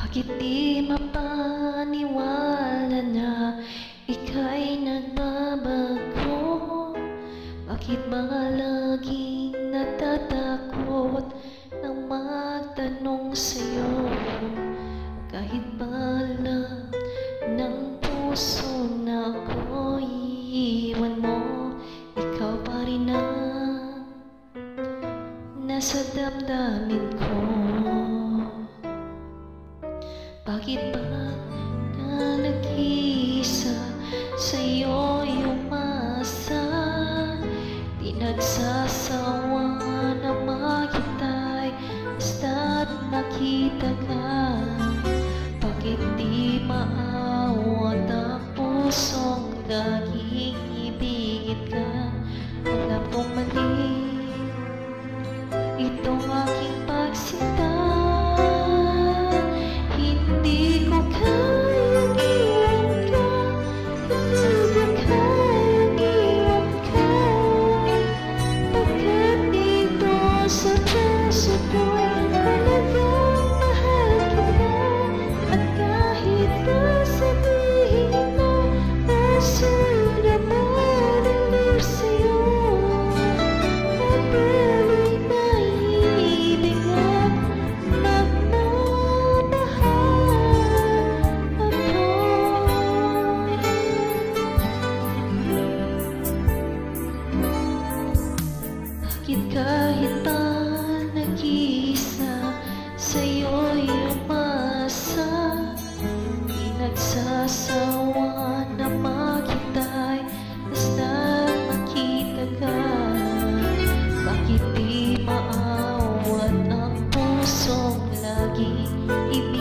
Bakit di mapaniwala na ika'y nagbabago? Bakit ba laging natatakot nang magtanong sa'yo? Kahit balag ng puso na ako'y iiwan mo, ikaw pa rin ang nasa damdamin ko. Bakit ba na nag-iisa sa'yo'y umasa? Di nagsasawa na makita'y basta't makita ka. Bakit di maawat ang pusong laging ibigit ka? Alam kong mali itong aking pagsinta. Hindi ko kayang iwan ka, hindi ko kayang iwan ka. Pagkat dito sa puso ko'y talagang mahal kita. At kahit na sabihin mo puso na madalir sa'yo, patuloy na ibig at kahit pa nag-iisa sa'yo'y umasa, di nagsasawa na makita'y basta't makita ka. Bakit di maawat ang pusong laging ibig